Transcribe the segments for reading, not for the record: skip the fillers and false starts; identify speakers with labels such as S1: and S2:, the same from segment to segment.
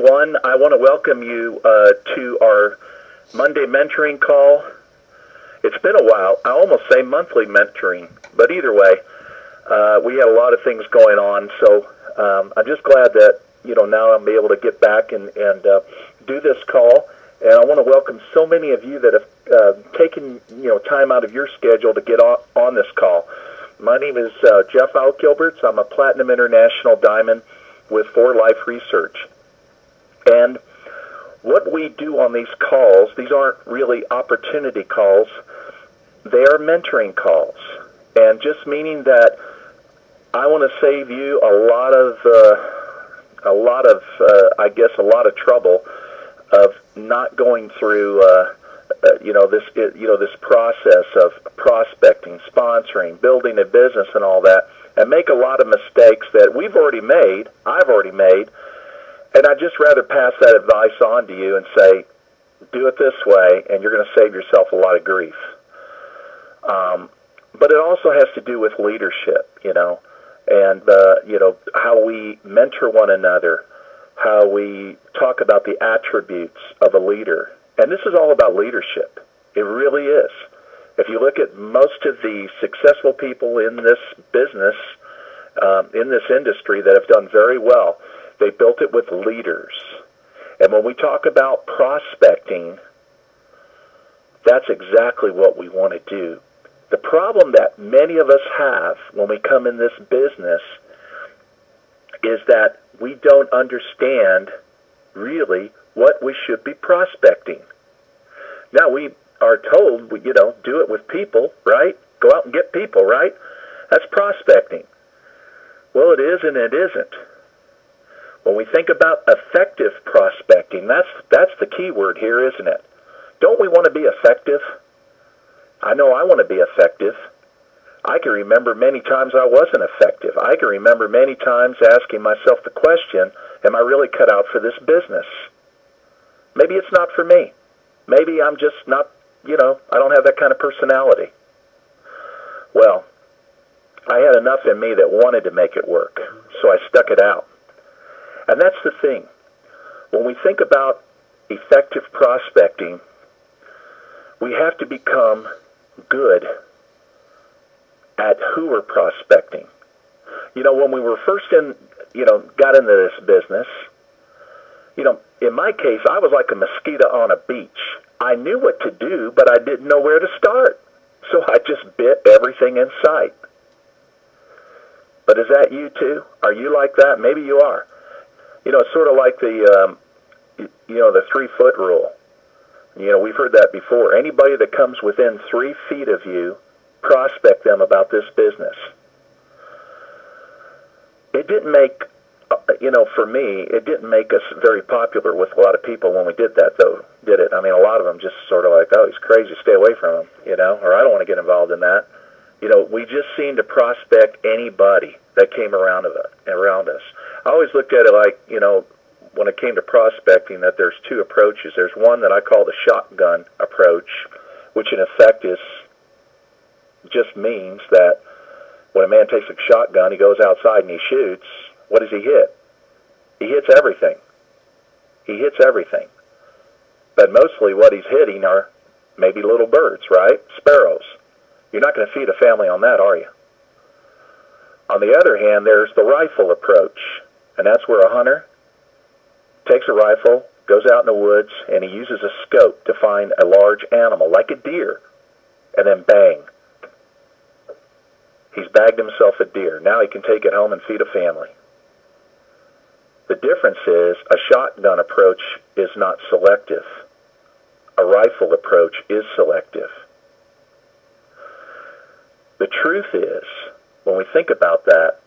S1: everyone. I want to welcome you to our Monday mentoring call. It's been a while. I almost say monthly mentoring, but either way, we had a lot of things going on. So I'm just glad that now I'll be able to get back and do this call. And I want to welcome so many of you that have taken time out of your schedule to get on this call. My name is Jeff Altgilbers. I'm a Platinum International Diamond with For Life Research. And what we do on these calls, these aren't really opportunity calls, they are mentoring calls. And just meaning that I want to save you a lot of trouble of not going through this process of prospecting, sponsoring, building a business and all that, and make a lot of mistakes that we've already made, I've already made, and I'd just rather pass that advice on to you and say, do it this way, and you're going to save yourself a lot of grief. But it also has to do with leadership, and how we mentor one another, how we talk about the attributes of a leader. And this is all about leadership. It really is. If you look at most of the successful people in this business, in this industry that have done very well, they built it with leaders. And when we talk about prospecting, that's exactly what we want to do. The problem that many of us have when we come in this business is that we don't understand really what we should be prospecting. Now, we are told, do it with people, right? Go out and get people, right? That's prospecting. Well, it is and it isn't. When we think about effective prospecting, that's the key word here, isn't it? Don't we want to be effective? I know I want to be effective. I can remember many times I wasn't effective. I can remember many times asking myself the question, am I really cut out for this business? Maybe it's not for me. Maybe I'm just not, I don't have that kind of personality. Well, I had enough in me that wanted to make it work, so I stuck it out. And that's the thing. When we think about effective prospecting, we have to become good at who we're prospecting. When we were first got into this business, in my case, I was like a mosquito on a beach. I knew what to do, but I didn't know where to start. So I just bit everything in sight. But is that you too? Are you like that? Maybe you are. It's sort of like the 3-foot rule. We've heard that before. Anybody that comes within 3 feet of you, prospect them about this business. It didn't make, for me, it didn't make us very popular with a lot of people when we did that, though, did it? I mean, a lot of them just sort of like, oh, he's crazy, stay away from him, or I don't want to get involved in that. We just seemed to prospect anybody that came around us. I always looked at it like, when it came to prospecting, that there's 2 approaches. There's one that I call the shotgun approach, which in effect just means that when a man takes a shotgun, he goes outside and he shoots. What does he hit? He hits everything. He hits everything. But mostly what he's hitting are maybe little birds, right? Sparrows. You're not going to feed a family on that, are you? On the other hand, there's the rifle approach, and that's where a hunter takes a rifle, goes out in the woods, and he uses a scope to find a large animal, like a deer, and then bang. He's bagged himself a deer. Now he can take it home and feed a family. The difference is a shotgun approach is not selective. A rifle approach is selective. The truth is, when we think about that,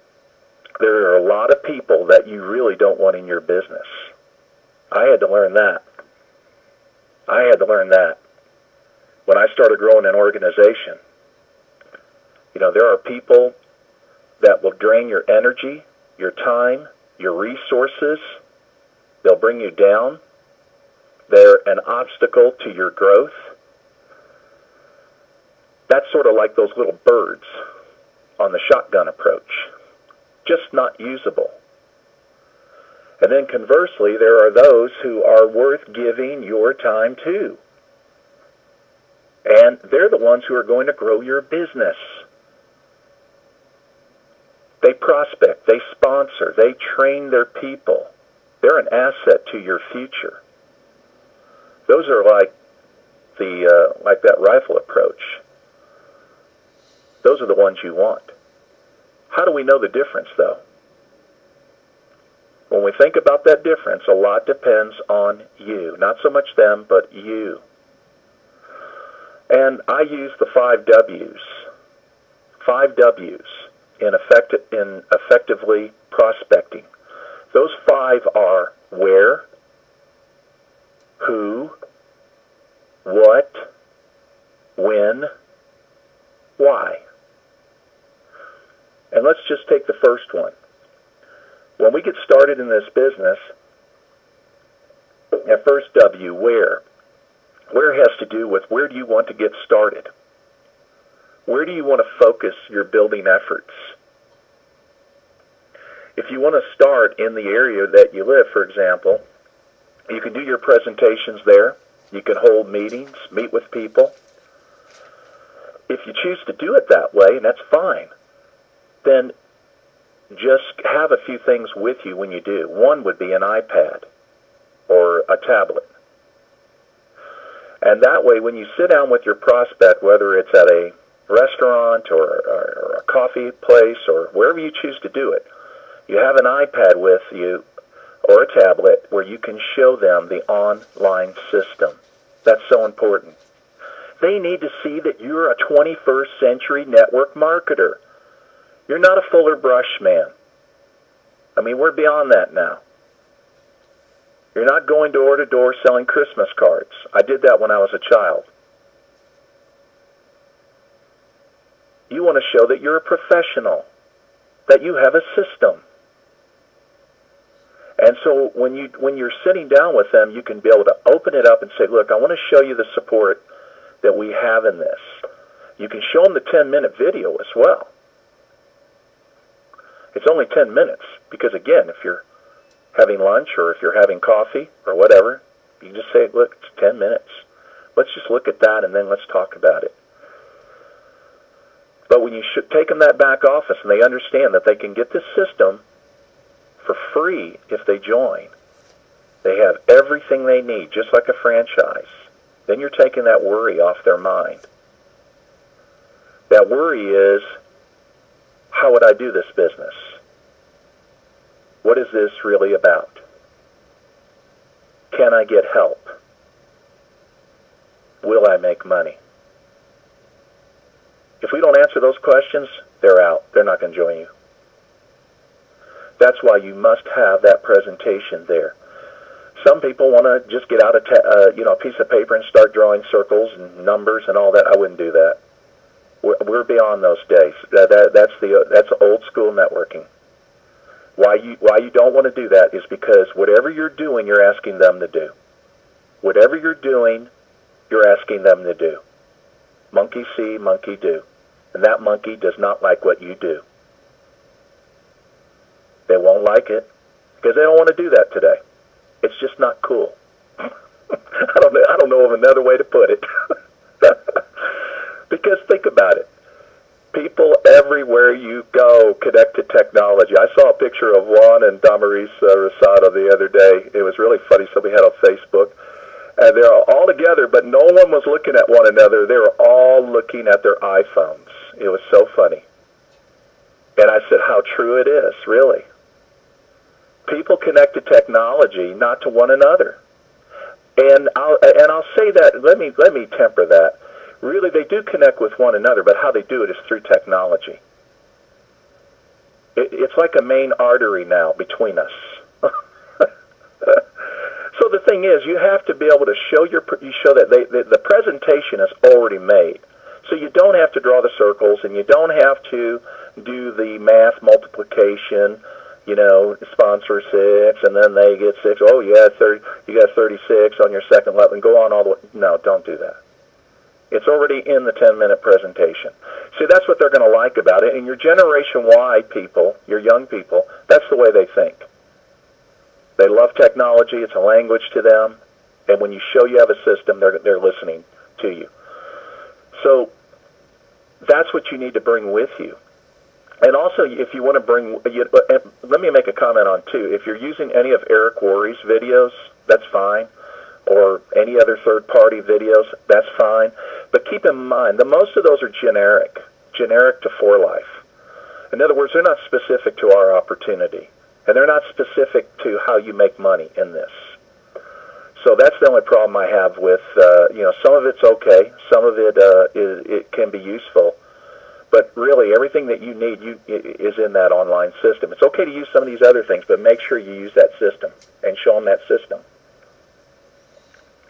S1: there are a lot of people that you really don't want in your business. I had to learn that. When I started growing an organization, there are people that will drain your energy, your time, your resources. They'll bring you down. They're an obstacle to your growth. That's sort of like those little birds on the shotgun approach. Just not usable. And then conversely, there are those who are worth giving your time to. And they're the ones who are going to grow your business. They prospect, they sponsor, they train their people. They're an asset to your future. Those are like that rifle approach. Those are the ones you want. How do we know the difference, though? When we think about that difference, a lot depends on you. Not so much them, but you. And I use the 5 W's. 5 W's in effectively prospecting. Those 5 are where, who, what, when, why. And let's just take the first one. When we get started in this business, that first W, where. Where has to do with where do you want to get started? Where do you want to focus your building efforts? If you want to start in the area that you live, for example, you can do your presentations there. You can hold meetings, meet with people. If you choose to do it that way, and that's fine, then just have a few things with you when you do. One would be an iPad or a tablet. And that way, when you sit down with your prospect, whether it's at a restaurant or a coffee place or wherever you choose to do it, you have an iPad with you or a tablet where you can show them the online system. That's so important. They need to see that you're a 21st century network marketer. You're not a Fuller Brush man. I mean, we're beyond that now. You're not going door to door selling Christmas cards. I did that when I was a child. You want to show that you're a professional, that you have a system. And so when you're sitting down with them, you can be able to open it up and say, look, I want to show you the support that we have in this. You can show them the 10-minute video as well. It's only 10 minutes because, again, if you're having lunch or if you're having coffee or whatever, you just say, look, it's 10 minutes. Let's just look at that and then let's talk about it. But when you should take them that back office and they understand that they can get this system for free if they join, they have everything they need, just like a franchise, then you're taking that worry off their mind. That worry is, how would I do this business? What is this really about? Can I get help? Will I make money? If we don't answer those questions, they're out. They're not going to join you. That's why you must have that presentation there. Some people want to just get out a piece of paper and start drawing circles and numbers and all that. I wouldn't do that. We're beyond those days. That's old school networking. Why you don't want to do that is because whatever you're doing, you're asking them to do. Whatever you're doing, you're asking them to do. Monkey see, monkey do. And that monkey does not like what you do. They won't like it because they don't want to do that today. It's just not cool. I don't know of another way to put it. Because think about it. People everywhere you go connect to technology. I saw a picture of Juan and Damaris Rosado the other day. It was really funny. Somebody had on Facebook. And they're all together, but no one was looking at one another. They were all looking at their iPhones. It was so funny. And I said, how true it is, really. People connect to technology, not to one another. And I'll say that, let me temper that. Really, they do connect with one another, but how they do it is through technology. It's like a main artery now between us. So the thing is, you have to be able to show that the presentation is already made. So you don't have to draw the circles, and you don't have to do the math multiplication. Sponsor 6, and then they get 6. Oh, yeah, 30. You got 36 on your second level, and go on all the way. No, don't do that. It's already in the 10-minute presentation. See, that's what they're going to like about it. And your Generation Y people, your young people, that's the way they think. They love technology. It's a language to them. And when you show you have a system, they're listening to you. So that's what you need to bring with you. And also, if you want to bring, let me make a comment on, too. If you're using any of Eric Worre's videos, that's fine. Or any other third-party videos, that's fine. But keep in mind, most of those are generic to For Life. In other words, they're not specific to our opportunity. And they're not specific to how you make money in this. So that's the only problem I have with, some of it's okay. Some of it can be useful. But really, everything that you need is in that online system. It's okay to use some of these other things, but make sure you use that system and show them that system.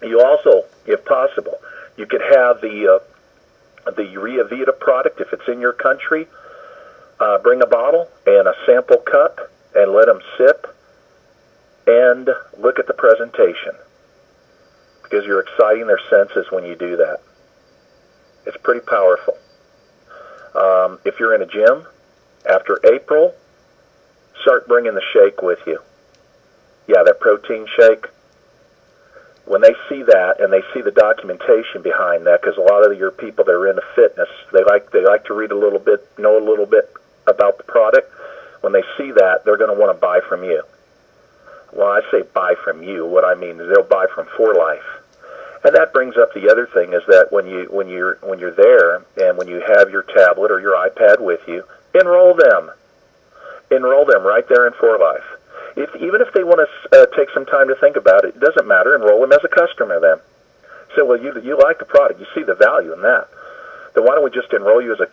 S1: You also, if possible, you could have the Urea Vita product, if it's in your country, bring a bottle and a sample cup and let them sip and look at the presentation, because you're exciting their senses when you do that. It's pretty powerful. If you're in a gym, after April, start bringing the shake with you. Yeah, that protein shake. When they see that and they see the documentation behind that, because a lot of your people that are into fitness, they like to read a little bit, know a little bit about the product. When they see that, they're going to want to buy from you. Well, I say buy from you. What I mean is they'll buy from For Life. And that brings up the other thing, is that when you're there and when you have your tablet or your iPad with you, enroll them right there in For Life. Even if they want to take some time to think about it, it doesn't matter. Enroll them as a customer then. So, well, you like the product. You see the value in that. Then why don't we just enroll you as a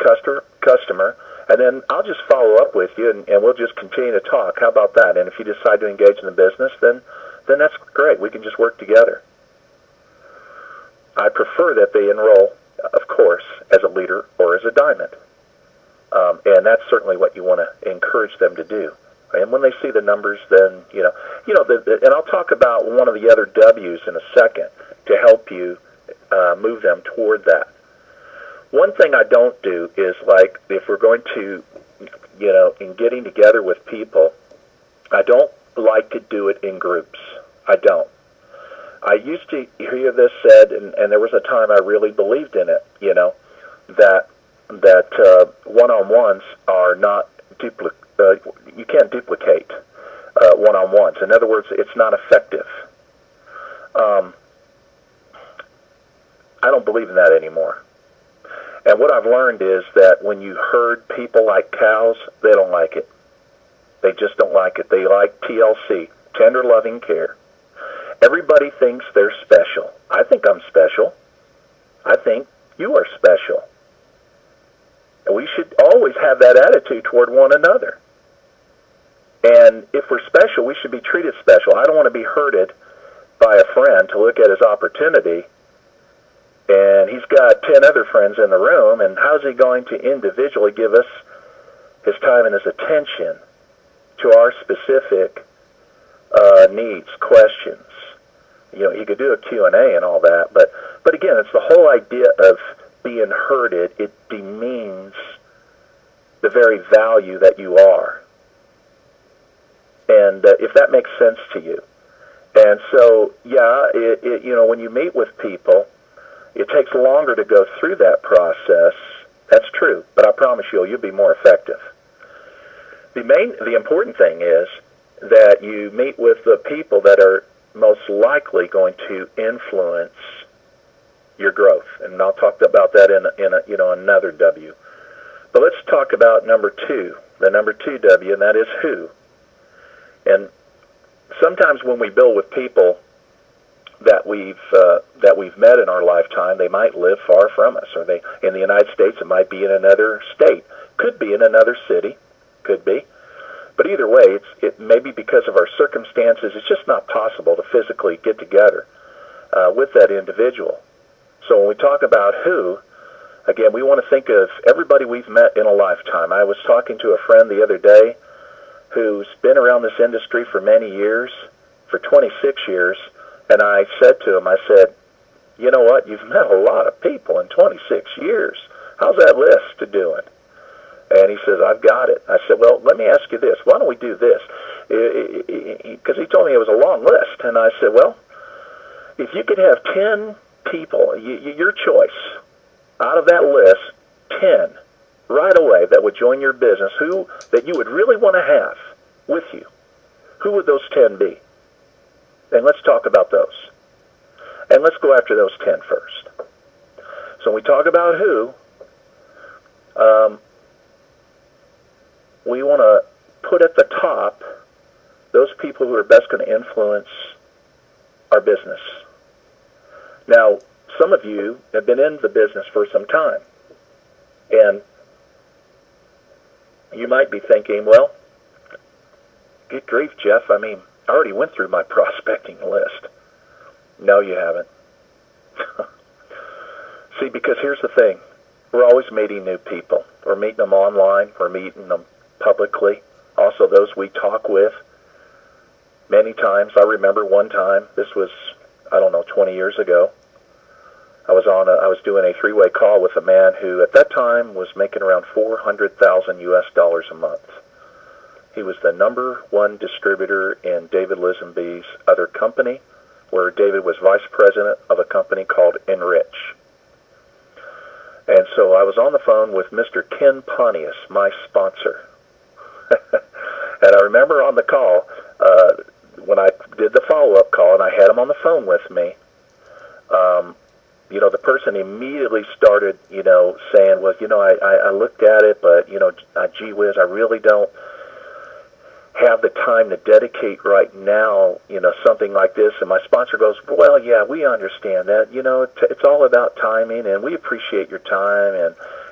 S1: customer, and then I'll just follow up with you, and we'll just continue to talk. How about that? And if you decide to engage in the business, then that's great. We can just work together. I prefer that they enroll, of course, as a leader or as a diamond. And that's certainly what you want to encourage them to do. And when they see the numbers, then, and I'll talk about one of the other W's in a second to help you move them toward that. One thing I don't do is, like, if we're going to, in getting together with people, I don't like to do it in groups. I don't. I used to hear this said, and there was a time I really believed in it, that one-on-ones are not you can't duplicate one-on-ones. In other words, it's not effective. I don't believe in that anymore. And what I've learned is that when you herd people like cows, they don't like it. They just don't like it. They like TLC, tender loving care. Everybody thinks they're special. I think I'm special. I think you are special. And we should always have that attitude toward one another. And if we're special, we should be treated special. I don't want to be herded by a friend to look at his opportunity, and he's got 10 other friends in the room, and how's he going to individually give us his time and his attention to our specific needs, questions? He could do a Q&A and all that, but again, it's the whole idea of being herded. It demeans the very value that you are. And if that makes sense to you. And so, when you meet with people, it takes longer to go through that process. That's true, but I promise you'll be more effective. The important thing is that you meet with the people that are most likely going to influence your growth, and I'll talk about that in another W. But let's talk about number 2, the number 2 W, and that is who. And sometimes when we build with people that we've met in our lifetime, they might live far from us, or in the United States, it might be in another state, could be in another city, could be. But either way, it may be because of our circumstances. It's just not possible to physically get together with that individual. So when we talk about who, again, we want to think of everybody we've met in a lifetime. I was talking to a friend the other day who's been around this industry for many years, for 26 years, and I said to him, I said, you know what, you've met a lot of people in 26 years. How's that list doing? And he says, I've got it. I said, well, let me ask you this. Why don't we do this? because he told me it was a long list. And I said, well, if you could have 10 people, your choice, out of that list, 10 right away that would join your business, who that you would really want to have with you, who would those 10 be? And let's talk about those. And let's go after those 10 first. So when we talk about who, we want to put at the top those people who are best going to influence our business. Now, some of you have been in the business for some time, and you might be thinking, well, good grief, Jeff, I mean, I already went through my prospecting list. No, you haven't. See, because here's the thing. We're always meeting new people. We're meeting them online. We're meeting them publicly. Also, those we talk with many times. I remember one time, this was, 20 years ago, I was doing a three-way call with a man who at that time was making around $400,000 US a month. He was the #1 distributor in David Lisenby's other company, where David was vice president of a company called Enrich. And so I was on the phone with Mr. Ken Pontius, my sponsor. And I remember on the call, when I did the follow-up call and I had him on the phone with me, the person immediately started, saying, well, I looked at it, but, gee whiz, I really don't have the time to dedicate right now, something like this. And my sponsor goes, well, yeah, we understand that. It's all about timing, and we appreciate your time.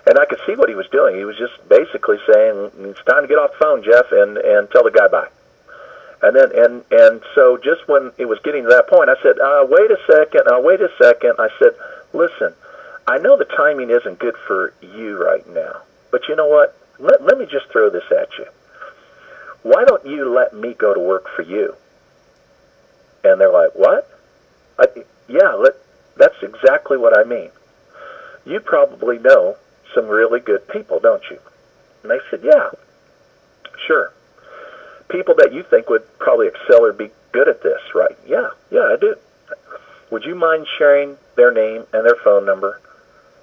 S1: And I could see what he was doing. He was just basically saying, it's time to get off the phone, Jeff, and tell the guy bye. And then, and so just when it was getting to that point, I said, wait a second. I said, listen, I know the timing isn't good for you right now, but you know what? Let me just throw this at you. Why don't you let me go to work for you? And they're like, what? That's exactly what I mean. You probably know some really good people, don't you? And they said, yeah, sure. People that you think would probably excel or be good at this, right? Yeah, I do. Would you mind sharing their name and their phone number?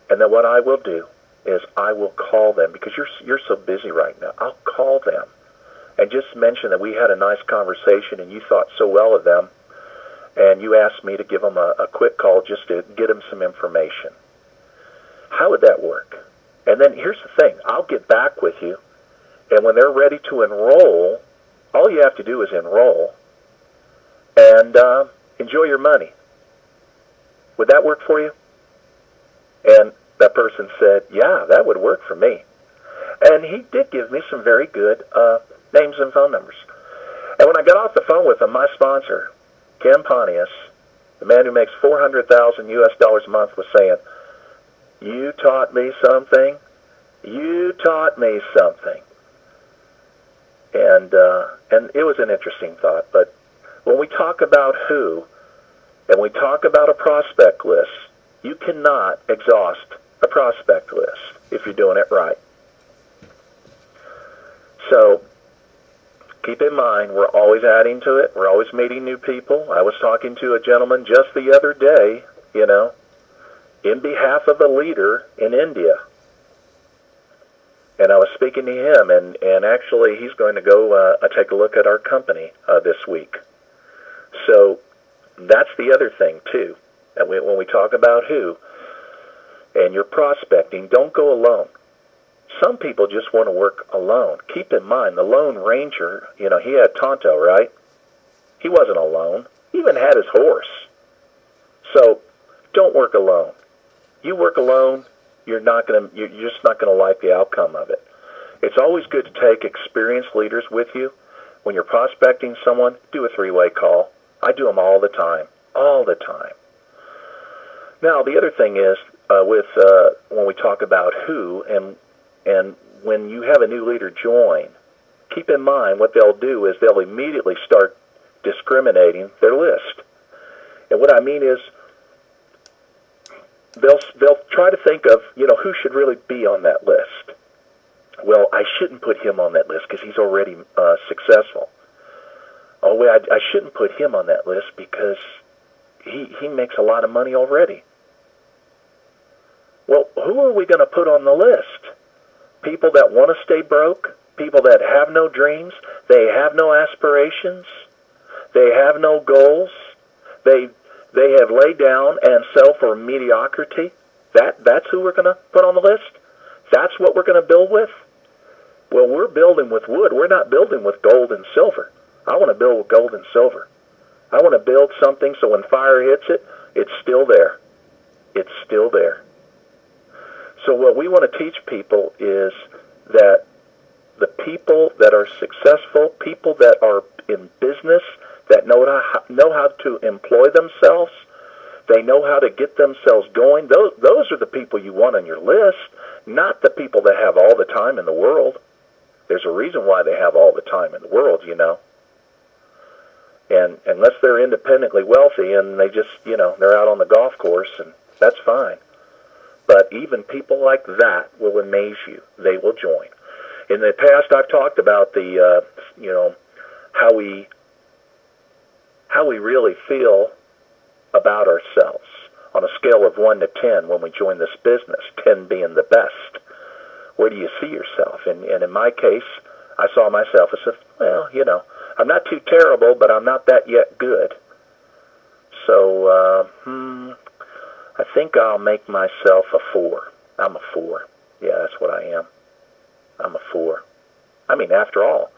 S1: And then what I will do is I will call them, because you're so busy right now. I'll call them and just mention that we had a nice conversation and you thought so well of them, and you asked me to give them a quick call just to get them some information. How would that work? And then here's the thing. I'll get back with you, and when they're ready to enroll, all you have to do is enroll and enjoy your money. Would that work for you? And that person said, yeah, that would work for me. And he did give me some very good names and phone numbers. And when I got off the phone with him, my sponsor, Ken Pontius, the man who makes $400,000 US a month, was saying, you taught me something. You taught me something. And it was an interesting thought. But when we talk about who, and we talk about a prospect list, you cannot exhaust a prospect list if you're doing it right. So keep in mind, we're always adding to it. We're always meeting new people. I was talking to a gentleman just the other day, in behalf of a leader in India. And I was speaking to him, and actually he's going to go take a look at our company this week. So that's the other thing, too. And when we talk about who, and you're prospecting, don't go alone. Some people just want to work alone. Keep in mind, the Lone Ranger, he had Tonto, right? He wasn't alone. He even had his horse. So don't work alone. You work alone, you're just not going to like the outcome of it. It's always good to take experienced leaders with you. When you're prospecting someone, do a three-way call. I do them all the time. Now, the other thing is, when we talk about who, and when you have a new leader join, keep in mind what they'll do is they'll immediately start discriminating their list. And what I mean is, they'll try to think of, who should really be on that list. Well, I shouldn't put him on that list because he's already successful. Oh, wait, I shouldn't put him on that list because he makes a lot of money already. Well, who are we going to put on the list? People that want to stay broke? People that have no dreams? They have no aspirations? They have no goals? They have laid down and sell for mediocrity? That's who we're going to put on the list? That's what we're going to build with? Well, we're building with wood. We're not building with gold and silver. I want to build with gold and silver. I want to build something so when fire hits it, it's still there. It's still there. So what we want to teach people is that the people that are successful, people that are in business, that know how to employ themselves, they know how to get themselves going, those are the people you want on your list, not the people that have all the time in the world. There's a reason why they have all the time in the world, you know. And unless they're independently wealthy and they just, you know, they're out on the golf course, and that's fine. But even people like that will amaze you. They will join. In the past, I've talked about the, you know, how we really feel about ourselves on a scale of 1 to 10 when we join this business, 10 being the best. Where do you see yourself? And in my case, I saw myself as well, you know, I'm not too terrible, but I'm not that yet good. So, I think I'll make myself a 4. I'm a 4. Yeah, that's what I am. I'm a 4. I mean, after all,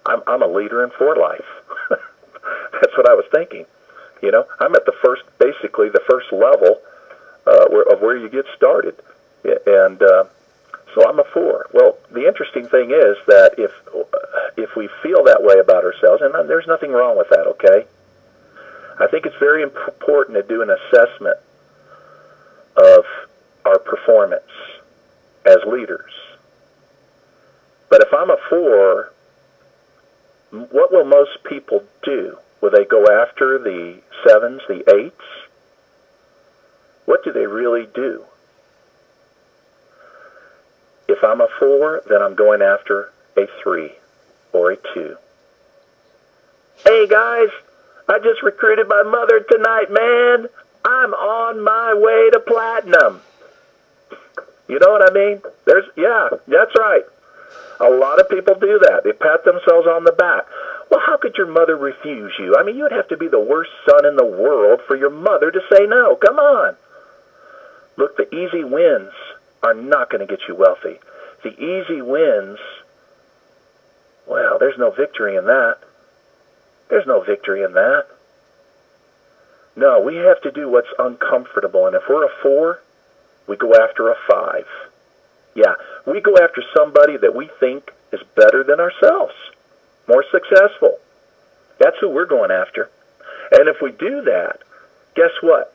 S1: I'm a leader in for life. That's what I was thinking. You know, I'm at basically the first level of where you get started. And so I'm a 4. Well, the interesting thing is that if we feel that way about ourselves, and there's nothing wrong with that, okay? I think it's very important to do an assessment of our performance as leaders. But if I'm a 4, what will most people do? Will they go after the 7s, the 8s? What do they really do? If I'm a 4, then I'm going after a 3 or a 2. Hey guys, I just recruited my mother tonight, man. I'm on my way to platinum. You know what I mean? Yeah, that's right. A lot of people do that. They pat themselves on the back. Well, how could your mother refuse you? I mean, you'd have to be the worst son in the world for your mother to say no. Come on. Look, the easy wins are not going to get you wealthy. The easy wins, well, there's no victory in that. There's no victory in that. No, we have to do what's uncomfortable. And if we're a 4, we go after a 5. Yeah, we go after somebody that we think is better than ourselves, more successful. That's who we're going after. And if we do that, guess what?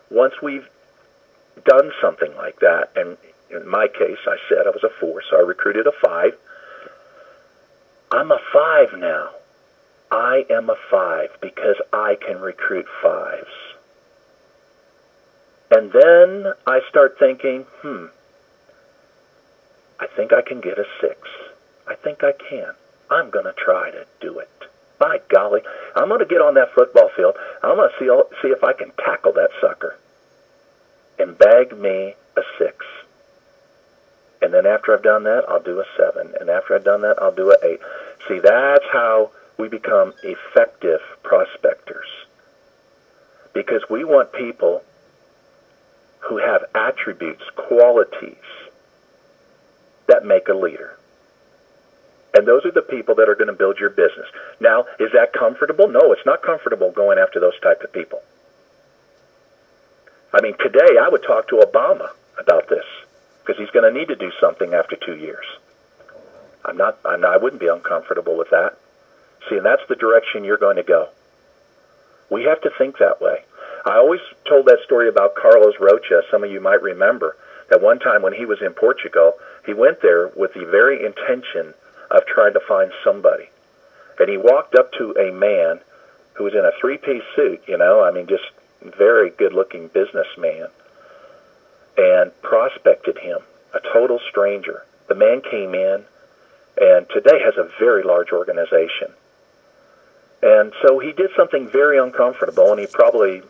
S1: Once we've done something like that, and in my case, I said I was a 4, so I recruited a 5. I'm a 5 now. I am a 5 because I can recruit 5s. And then I start thinking, I think I can get a 6. I think I can. I'm going to try to do it. By golly, I'm going to get on that football field. I'm going to see if I can tackle that sucker and bag me a 6. And then after I've done that, I'll do a 7. And after I've done that, I'll do an 8. See, that's how we become effective prospectors. Because we want people who have attributes, qualities that make a leader. And those are the people that are going to build your business. Now, is that comfortable? No, it's not comfortable going after those type of people. I mean, today I would talk to Obama about this because he's going to need to do something after 2 years. I wouldn't be uncomfortable with that. See, and that's the direction you're going to go. We have to think that way. I always told that story about Carlos Rocha. Some of you might remember that one time when he was in Portugal, he went there with the very intention of trying to find somebody. And he walked up to a man who was in a 3-piece suit, you know, I mean, just very good-looking businessman, and prospected him, a total stranger. The man came in and today has a very large organization. And so he did something very uncomfortable, and he probably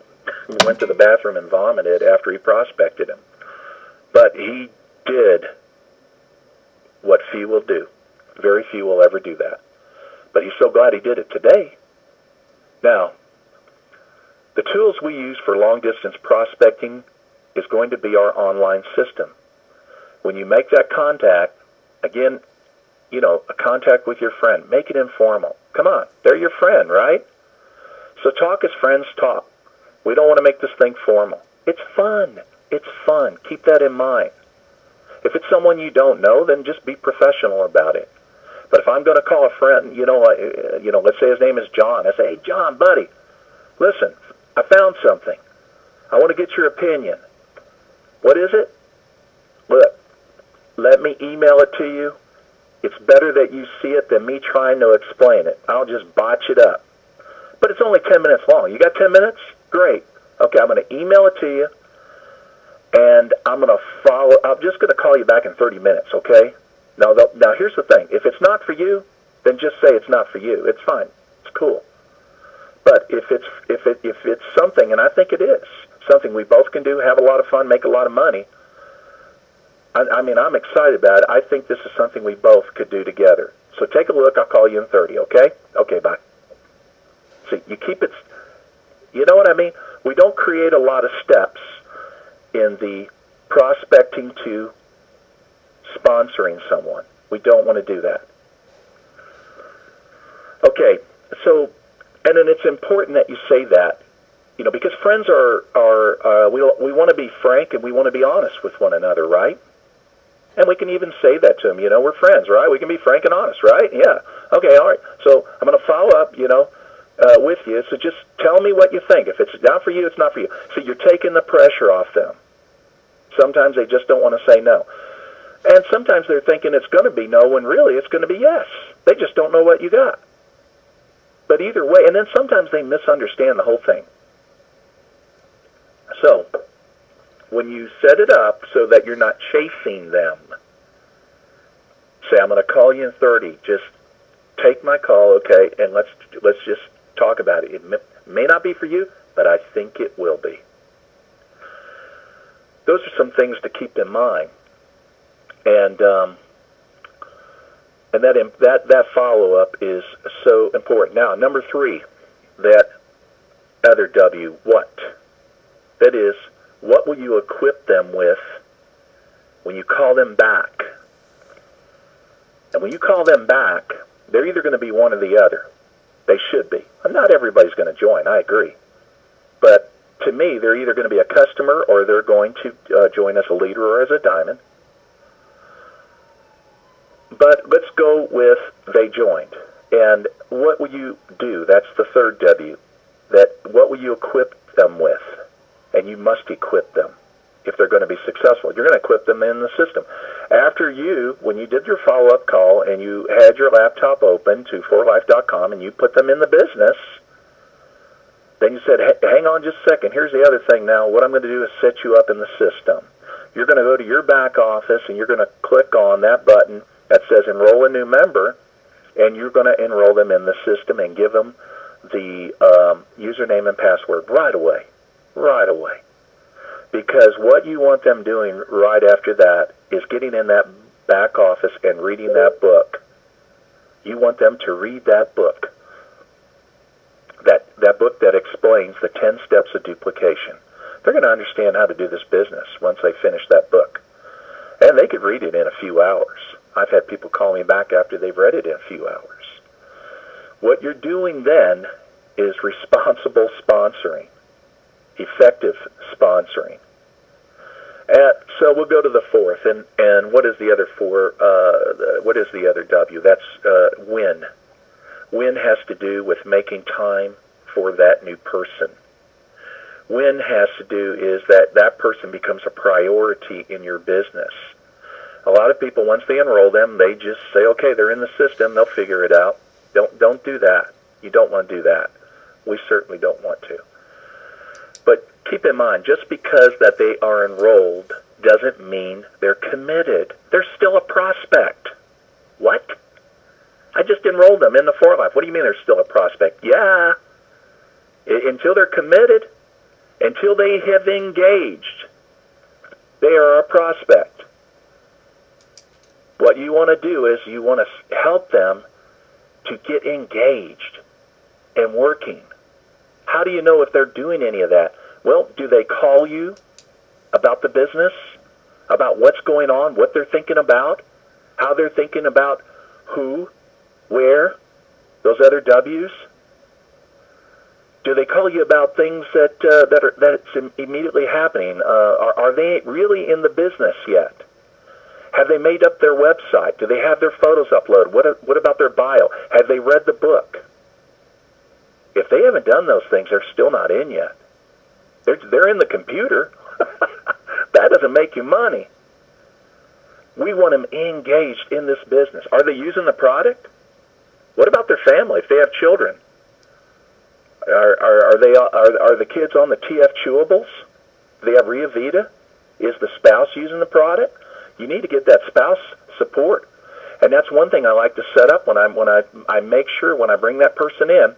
S1: went to the bathroom and vomited after he prospected him. But he did what few will do. Very few will ever do that. But he's so glad he did it today. Now, the tools we use for long-distance prospecting is going to be our online system. When you make that contact, again, a contact with your friend, make it informal. Come on, they're your friend, right? So talk as friends talk. We don't want to make this thing formal. It's fun. It's fun. Keep that in mind. If it's someone you don't know, then just be professional about it. But if I'm going to call a friend, let's say his name is John. I say, hey, John, buddy, listen, I found something. I want to get your opinion. What is it? Look, let me email it to you. It's better that you see it than me trying to explain it. I'll just botch it up. But it's only 10 minutes long. You got 10 minutes? Great. Okay, I'm going to email it to you, and I'm just going to call you back in 30 minutes, okay? Now, here's the thing. If it's not for you, then just say it's not for you. It's fine. It's cool. But if it's something, and I think it is, something we both can do, have a lot of fun, make a lot of money, I'm excited about it. I think this is something we both could do together. So take a look. I'll call you in 30, okay? Okay, bye. See, you keep it, you know what I mean? We don't create a lot of steps in the prospecting to sponsoring someone. We don't want to do that. Okay, so, and then it's important that you say that, because friends we want to be frank and we want to be honest with one another, right? And we can even say that to them, we're friends, right? We can be frank and honest, right? Yeah. Okay, all right. So I'm going to follow up, with you. So just tell me what you think. If it's not for you, it's not for you. So you're taking the pressure off them. Sometimes they just don't want to say no. And sometimes they're thinking it's going to be no when really it's going to be yes. They just don't know what you got. But either way, and then sometimes they misunderstand the whole thing. So when you set it up so that you're not chasing them, say, I'm going to call you in 30. Just take my call, okay, and let's just talk about it. It may not be for you, but I think it will be. Those are some things to keep in mind. And that follow-up is so important. Now, number 3, that other W, what? That is, what will you equip them with when you call them back? And when you call them back, they're either going to be one or the other. They should be. And not everybody's going to join, I agree. But to me, they're either going to be a customer or they're going to join as a leader or as a diamond. But let's go with they joined. And what will you do? That's the third W. What will you equip them with? And you must equip them if they're going to be successful. You're going to equip them in the system. After when you did your follow-up call and you had your laptop open to forlife.com and you put them in the business, then you said, hey, hang on just a second. Here's the other thing now. What I'm going to do is set you up in the system. You're going to go to your back office and you're going to click on that button that says enroll a new member, and you're going to enroll them in the system and give them the username and password right away. Right away. Because what you want them doing right after that is getting in that back office and reading that book. You want them to read that book. That book that explains the 10 steps of duplication. They're going to understand how to do this business once they finish that book. And they could read it in a few hours. I've had people call me back after they've read it in a few hours. What you're doing then is responsible sponsoring. Effective sponsoring. So we'll go to the fourth, and what is the other four? What is the other W? That's win. Win has to do with making time for that new person. Win has to do is that person becomes a priority in your business. A lot of people, once they enroll them, they just say, okay, they're in the system, they'll figure it out. Don't do that. You don't want to do that. We certainly don't want to. But keep in mind, just because that they are enrolled doesn't mean they're committed. They're still a prospect. What? I just enrolled them in the Fortify. What do you mean they're still a prospect? Yeah. Until they're committed, until they have engaged, they are a prospect. What you want to do is you want to help them to get engaged and working. How do you know if they're doing any of that? Well, do they call you about the business, about what's going on, what they're thinking about, how they're thinking about who, where, those other W's? Do they call you about things that's immediately happening? Are they really in the business yet? Have they made up their website? Do they have their photos uploaded? What about their bio? Have they read the book? If they haven't done those things, they're still not in yet. They're in the computer. That doesn't make you money. We want them engaged in this business. Are they using the product? What about their family? If they have children, are the kids on the TF chewables? Do they have Ria Vita? Is the spouse using the product? You need to get that spouse support, and that's one thing I like to set up when I make sure when I bring that person in,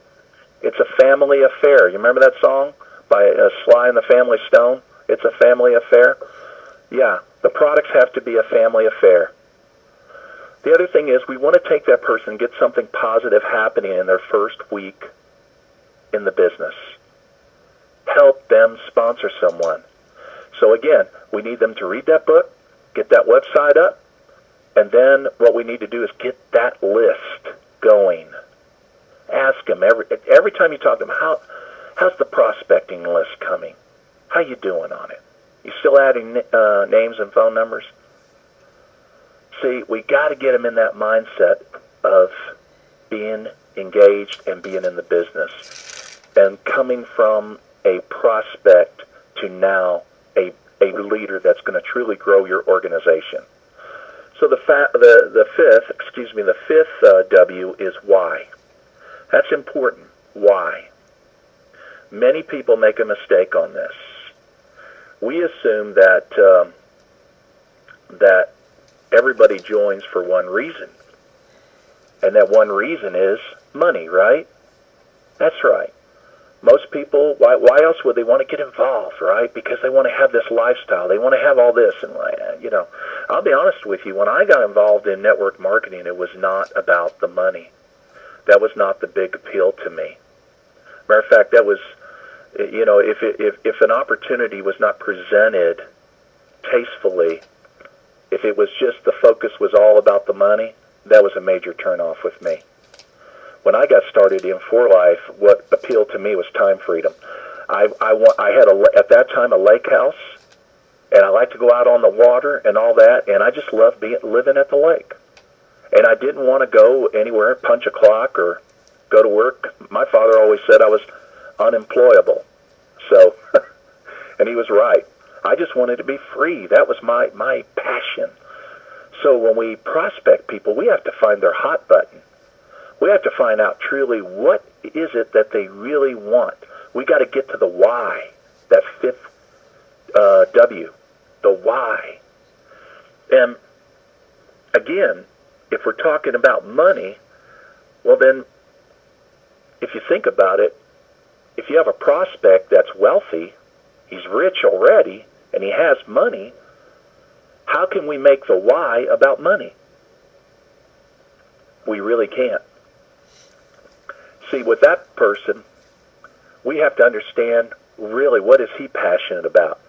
S1: it's a family affair. You remember that song by Sly and the Family Stone? It's a family affair. Yeah, the products have to be a family affair. The other thing is we want to take that person and get something positive happening in their first week in the business. Help them sponsor someone. So again, we need them to read that book, get that website up, and then what we need to do is get that list going. Ask them every time you talk to them, how's the prospecting list coming? How you doing on it? You still adding names and phone numbers? See, we got to get them in that mindset of being engaged and being in the business, and coming from a prospect to now a leader that's going to truly grow your organization. So the fifth W is why. That's important. Why? Many people make a mistake on this. We assume that that everybody joins for one reason, and that one reason is money, right? That's right. Most people, why else would they want to get involved, right? Because they want to have this lifestyle. They want to have all this. And, I'll be honest with you, when I got involved in network marketing, it was not about the money. That was not the big appeal to me. Matter of fact, that was, if an opportunity was not presented tastefully, if it was just the focus was all about the money, that was a major turnoff with me. When I got started in For Life, what appealed to me was time freedom. I had at that time a lake house, and I liked to go out on the water and all that, and I just loved living at the lake. And I didn't want to go anywhere, punch a clock, or go to work. My father always said I was unemployable. So, and he was right. I just wanted to be free. That was my passion. So when we prospect people, we have to find their hot button. We have to find out truly what is it that they really want. We got to get to the why, that fifth W, the why. And again, if we're talking about money, well then, if you think about it, if you have a prospect that's wealthy, he's rich already, and he has money, how can we make the why about money? We really can't. See, with that person, we have to understand really what is he passionate about.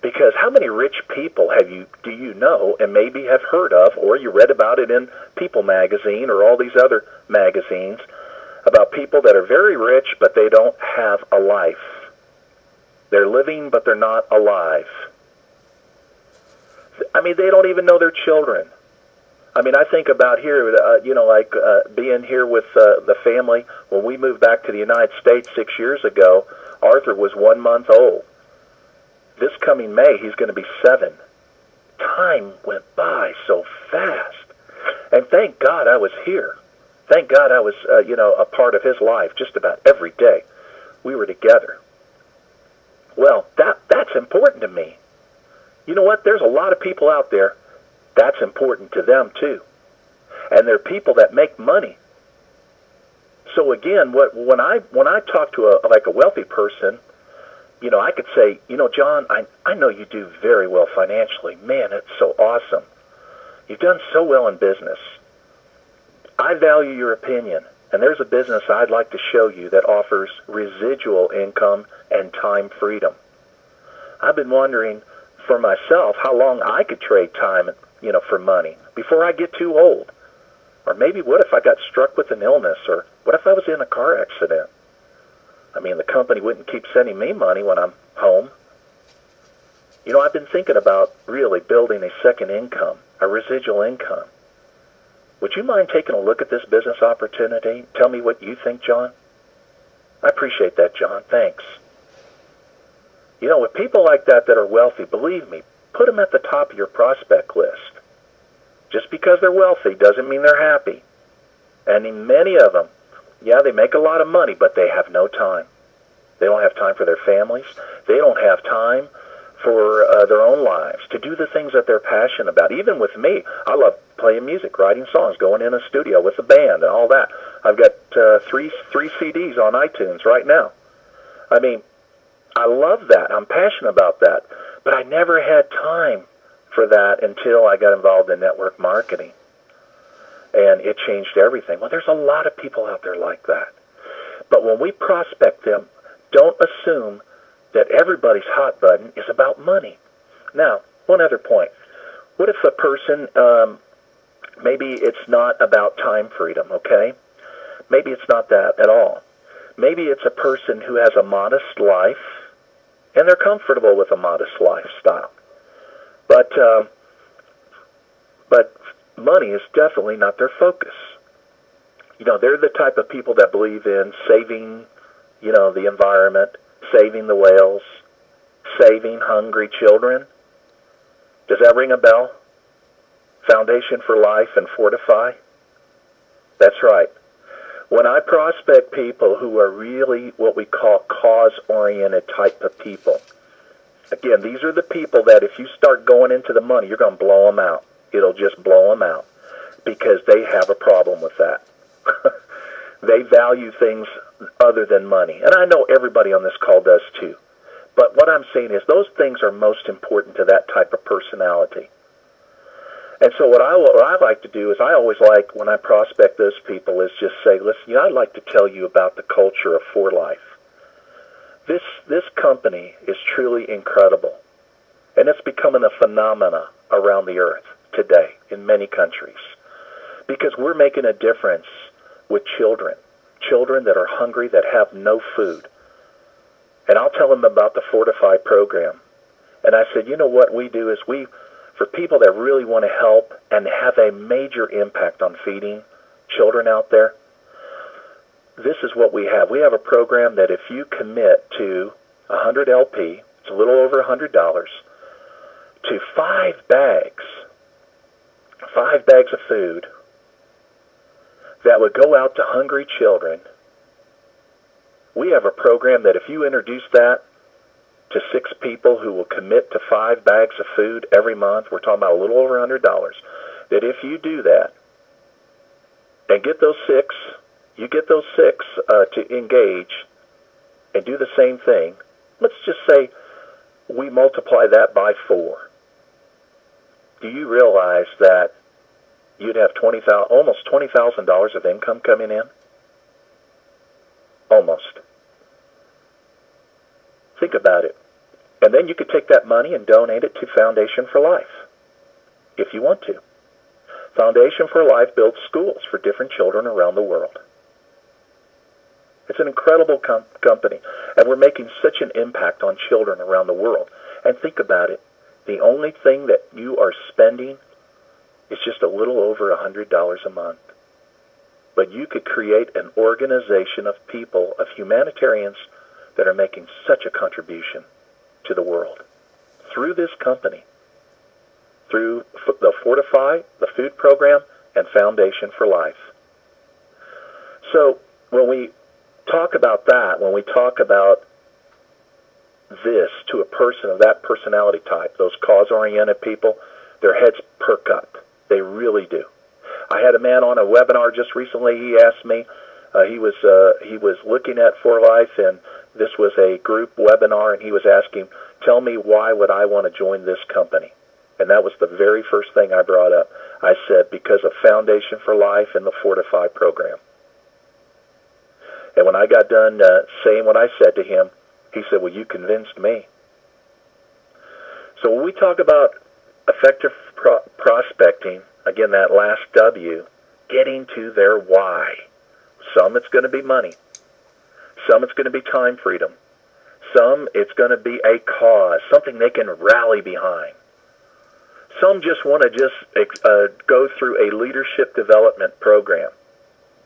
S1: Because how many rich people do you know and maybe have heard of, or you read about it in People magazine or all these other magazines, about people that are very rich but they don't have a life. They're living but they're not alive. I mean, they don't even know their children. I mean, I think about here, being here with the family. When we moved back to the United States 6 years ago, Arthur was 1 month old. This coming May, he's going to be 7. Time went by so fast. And thank God I was here. Thank God I was, a part of his life just about every day. We were together. Well, that's important to me. You know what? There's a lot of people out there that's important to them too. And there are people that make money So again, when I talk to a wealthy person, I could say, John, I know you do very well financially. Man, it's so awesome. You've done so well in business. I value your opinion, and there's a business I'd like to show you that offers residual income and time freedom. I've been wondering for myself how long I could trade time, for money before I get too old. Or maybe what if I got struck with an illness, or what if I was in a car accident? I mean, the company wouldn't keep sending me money when I'm home. I've been thinking about really building a second income, a residual income. Would you mind taking a look at this business opportunity? Tell me what you think, John. I appreciate that, John. Thanks. With people like that are wealthy, believe me, put them at the top of your prospect list. Just because they're wealthy doesn't mean they're happy. And many of them, they make a lot of money, but they have no time. They don't have time for their families. They don't have time for their own lives to do the things that they're passionate about. Even with me, I love playing music, writing songs, going in a studio with a band and all that. I've got three CDs on iTunes right now. I mean, I love that. I'm passionate about that. But I never had time for that until I got involved in network marketing. And it changed everything. Well, there's a lot of people out there like that. But when we prospect them, don't assume that everybody's hot button is about money. Now, one other point. What if a person, maybe it's not about time freedom, okay? Maybe it's not that at all. Maybe it's a person who has a modest life, and they're comfortable with a modest lifestyle. But money is definitely not their focus. They're the type of people that believe in saving, the environment, saving the whales, saving hungry children. Does that ring a bell? Foundation for Life and Fortify? That's right. When I prospect people who are really what we call cause-oriented type of people, again, these are the people that if you start going into the money, you're going to blow them out. It'll just blow them out because they have a problem with that. They value things other than money. And I know everybody on this call does too. But what I'm saying is those things are most important to that type of personality. And so what I like to do is I always like, when I prospect those people, is just say, listen, I'd like to tell you about the culture of For Life. This company is truly incredible. And it's becoming a phenomena around the earth today in many countries. Because we're making a difference with children that are hungry, that have no food. And I'll tell them about the Fortify program. And I said, what we do is for people that really want to help and have a major impact on feeding children out there, this is what we have. We have a program that if you commit to 100 LP, it's a little over $100, to 5 bags of food that would go out to hungry children. We have a program that if you introduce that to 6 people who will commit to 5 bags of food every month, we're talking about a little over $100, that if you do that and get those 6, to engage and do the same thing, let's just say we multiply that by 4. Do you realize that you'd have almost $20,000 of income coming in? Almost. Think about it. And then you could take that money and donate it to Foundation for Life, if you want to. Foundation for Life builds schools for different children around the world. It's an incredible company, and we're making such an impact on children around the world. And think about it. The only thing that you are spending is just a little over $100 a month. But you could create an organization of people, of humanitarians, that are making such a contribution to the world through this company, through the Fortify, the food program, and Foundation for Life. So when we talk about that, when we talk about this to a person of that personality type, those cause-oriented people, their heads perk up. They really do. I had a man on a webinar just recently. He asked me, He was looking at For Life, and this was a group webinar, and he was asking, "Tell me why would I want to join this company?" And that was the very first thing I brought up. I said, because of Foundation for Life and the Fortify program. And when I got done saying what I said to him, he said, "Well, you convinced me." So when we talk about effective prospecting, again, that last W, getting to their why. Some it's going to be money. Some it's going to be time freedom. Some it's going to be a cause, something they can rally behind. Some just want to go through a leadership development program.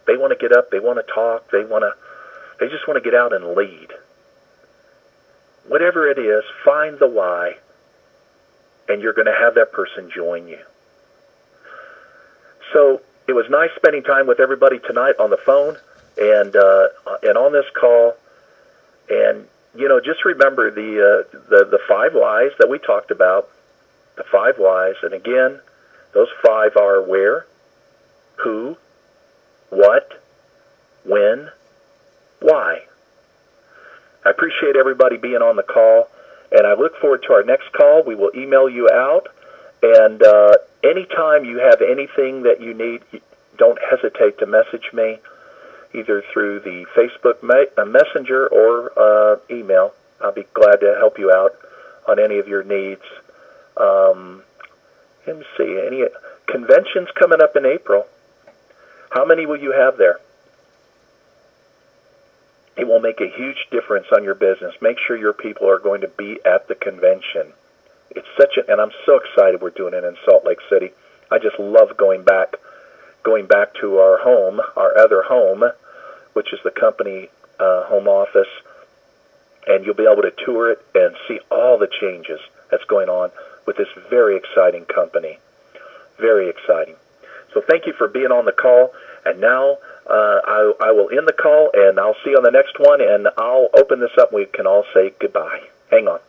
S1: They want to get up, they want to talk, they just want to get out and lead. Whatever it is, find the why, and you're going to have that person join you. So it was nice spending time with everybody tonight on the phone and on this call. And just remember the 5 whys that we talked about. The 5 whys, and again, those 5 are where, who, what, when, why. I appreciate everybody being on the call, and I look forward to our next call. We will email you out, and anytime you have anything that you need, don't hesitate to message me, either through the Facebook Messenger or email. I'll be glad to help you out on any of your needs. Let me see, any conventions coming up in April. How many will you have there? It will make a huge difference on your business. Make sure your people are going to be at the convention. It's and I'm so excited we're doing it in Salt Lake City. I just love going back to our home, our other home, which is the company home office, and you'll be able to tour it and see all the changes that's going on with this very exciting company. Very exciting. So thank you for being on the call. And now I will end the call, and I'll see you on the next one, and I'll open this up and we can all say goodbye. Hang on.